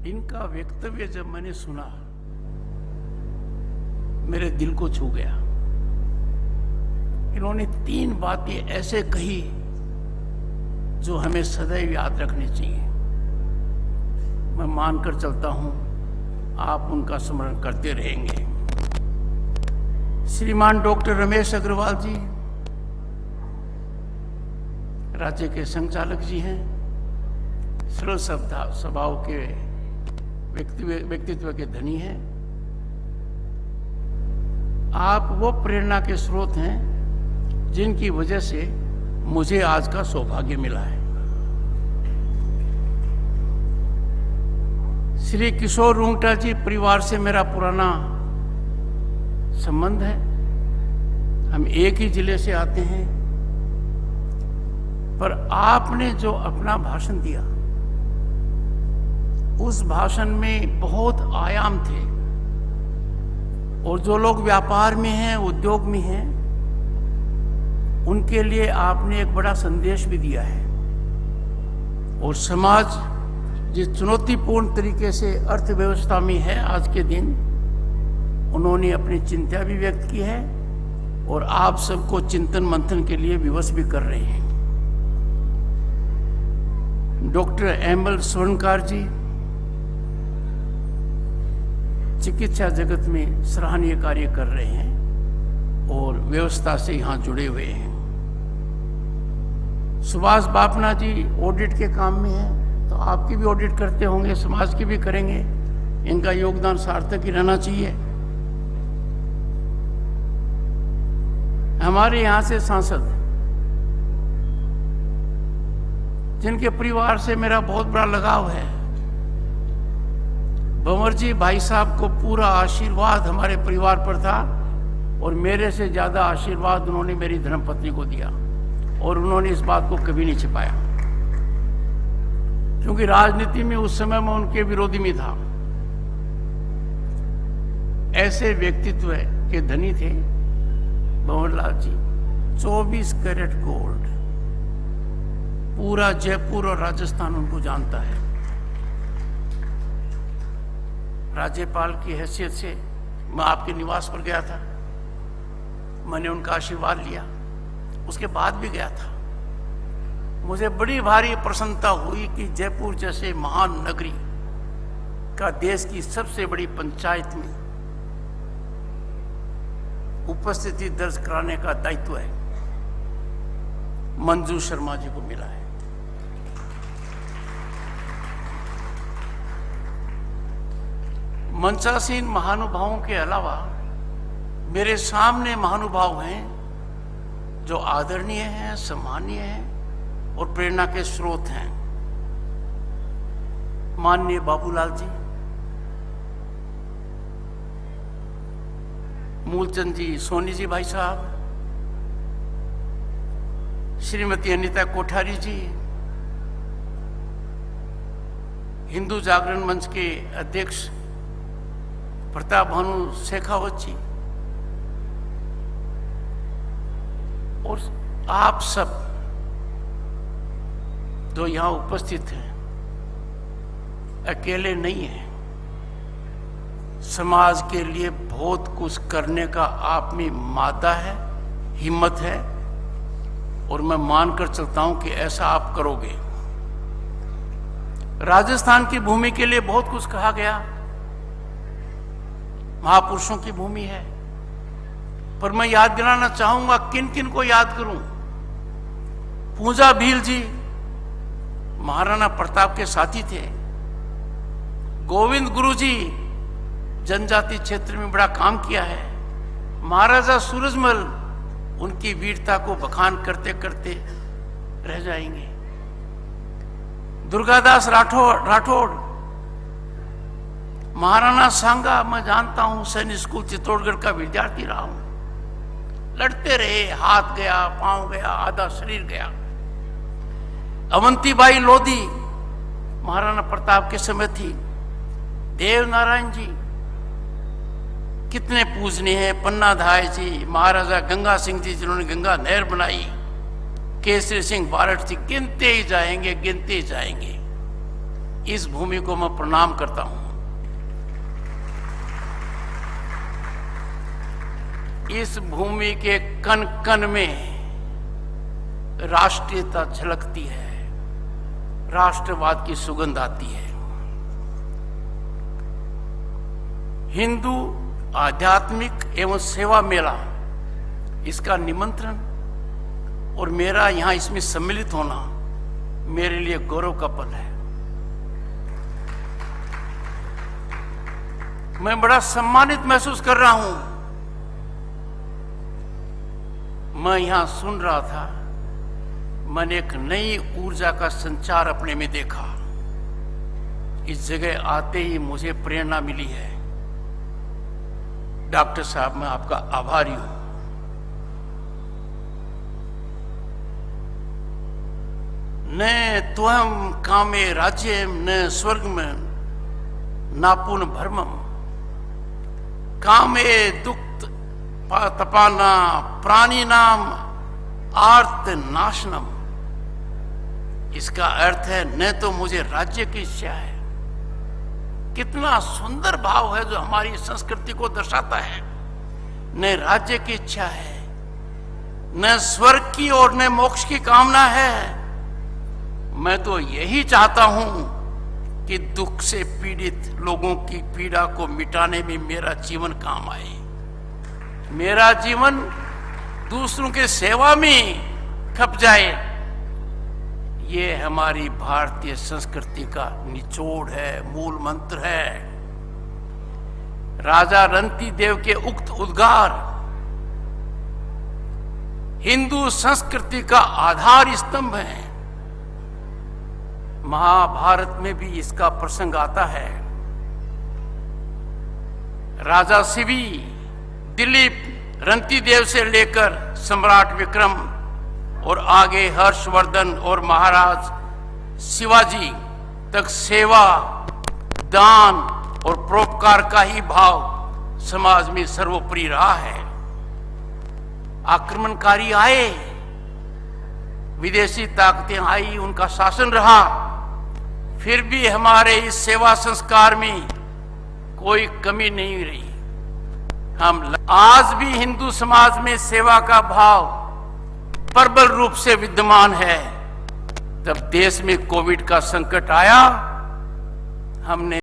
इनका वक्तव्य जब मैंने सुना, मेरे दिल को छू गया। इन्होंने 3 बातें ऐसे कही जो हमें सदैव याद रखनी चाहिए। मैं मानकर चलता हूं आप उनका स्मरण करते रहेंगे। श्रीमान डॉक्टर रमेश अग्रवाल जी राज्य के संचालक जी हैं, सरल स्वभाव के व्यक्तित्व के धनी हैं। आप वो प्रेरणा के स्रोत हैं जिनकी वजह से मुझे आज का सौभाग्य मिला है। श्री किशोर रुंगटा जी परिवार से मेरा पुराना संबंध है। हम एक ही जिले से आते हैं, पर आपने जो अपना भाषण दिया उस भाषण में बहुत आयाम थे, और जो लोग व्यापार में हैं, उद्योग में हैं, उनके लिए आपने एक बड़ा संदेश भी दिया है। और समाज जिस चुनौतीपूर्ण तरीके से अर्थव्यवस्था में है आज के दिन, उन्होंने अपनी चिंता भी व्यक्त की है और आप सबको चिंतन मंथन के लिए विवश भी कर रहे हैं। डॉक्टर एमएल स्वर्णकार जी चिकित्सा जगत में सराहनीय कार्य कर रहे हैं और व्यवस्था से यहां जुड़े हुए हैं। सुभाष बापना जी ऑडिट के काम में हैं, तो आपकी भी ऑडिट करते होंगे, समाज की भी करेंगे। इनका योगदान सार्थक ही रहना चाहिए। हमारे यहां से सांसद जिनके परिवार से मेरा बहुत बड़ा लगाव है, भंवर जी भाई साहब को पूरा आशीर्वाद हमारे परिवार पर था, और मेरे से ज्यादा आशीर्वाद उन्होंने मेरी धर्मपत्नी को दिया, और उन्होंने इस बात को कभी नहीं छिपाया, क्योंकि राजनीति में उस समय मैं उनके विरोधी में था। ऐसे व्यक्तित्व के धनी थे भंवरलाल जी। 24 कैरेट गोल्ड, पूरा जयपुर और राजस्थान उनको जानता है। राज्यपाल की हैसियत से मैं आपके निवास पर गया था, मैंने उनका आशीर्वाद लिया, उसके बाद भी गया था। मुझे बड़ी भारी प्रसन्नता हुई कि जयपुर जैसे महान नगरी का देश की सबसे बड़ी पंचायत में उपस्थिति दर्ज कराने का दायित्व है मंजू शर्मा जी को मिला है। मंचासीन महानुभावों के अलावा मेरे सामने महानुभाव हैं जो आदरणीय हैं, सम्मानीय हैं और प्रेरणा के स्रोत हैं। माननीय बाबूलाल जी, मूलचंद जी, सोनी जी भाई साहब, श्रीमती अनीता कोठारी जी, हिंदू जागरण मंच के अध्यक्ष प्रताप भानु शेखावत जी, और आप सब जो यहां उपस्थित हैं अकेले नहीं हैं। समाज के लिए बहुत कुछ करने का आप में मादा है, हिम्मत है, और मैं मानकर चलता हूं कि ऐसा आप करोगे। राजस्थान की भूमि के लिए बहुत कुछ कहा गया, महापुरुषों की भूमि है, पर मैं याद दिलाना चाहूंगा किन किन को याद करूं। पूजा भील जी महाराणा प्रताप के साथी थे। गोविंद गुरु जी जनजाति क्षेत्र में बड़ा काम किया है। महाराजा सूरजमल उनकी वीरता को बखान करते करते रह जाएंगे। दुर्गादास राठौड़, महाराणा सांगा, मैं जानता हूं, सैनिक स्कूल चित्तौड़गढ़ का विद्यार्थी रहा हूं। लड़ते रहे, हाथ गया, पांव गया, आधा शरीर गया। अवंतीबाई लोधी महाराणा प्रताप के समय थी। देव नारायण जी कितने पूजनीय हैं। पन्ना धाय जी, महाराजा गंगा सिंह जी जिन्होंने गंगा नहर बनाई, केसरी सिंह बारठ जी, गिनते ही जाएंगे, गिनते ही जाएंगे। इस भूमि को मैं प्रणाम करता हूं। इस भूमि के कण कण में राष्ट्रीयता झलकती है, राष्ट्रवाद की सुगंध आती है। हिंदू आध्यात्मिक एवं सेवा मेला, इसका निमंत्रण और मेरा यहां इसमें सम्मिलित होना मेरे लिए गौरव का पल है। मैं बड़ा सम्मानित महसूस कर रहा हूं। मैं यहां सुन रहा था, मैंने एक नई ऊर्जा का संचार अपने में देखा। इस जगह आते ही मुझे प्रेरणा मिली है। डॉक्टर साहब, मैं आपका आभारी हूं। न त्वं कामे राज्यम न स्वर्गम नापुन भरमम कामे दुक्त तपाना प्राणी नाम आर्त नाशनम। इसका अर्थ है, न तो मुझे राज्य की इच्छा है। कितना सुंदर भाव है जो हमारी संस्कृति को दर्शाता है। न राज्य की इच्छा है, न स्वर्ग की और न मोक्ष की कामना है। मैं तो यही चाहता हूं कि दुख से पीड़ित लोगों की पीड़ा को मिटाने में मेरा जीवन काम आए। मेरा जीवन दूसरों के सेवा में खप जाए। ये हमारी भारतीय संस्कृति का निचोड़ है, मूल मंत्र है। राजा रंती देव के उक्त उद्गार हिंदू संस्कृति का आधार स्तंभ है। महाभारत में भी इसका प्रसंग आता है। राजा शिवी, दिलीप, रंती देव से लेकर सम्राट विक्रम और आगे हर्षवर्धन और महाराज शिवाजी तक सेवा, दान और परोपकार का ही भाव समाज में सर्वोपरि रहा है। आक्रमणकारी आए, विदेशी ताकतें आई, उनका शासन रहा, फिर भी हमारे इस सेवा संस्कार में कोई कमी नहीं रही। हम आज भी हिंदू समाज में सेवा का भाव प्रबल रूप से विद्यमान है। जब देश में कोविड का संकट आया, हमने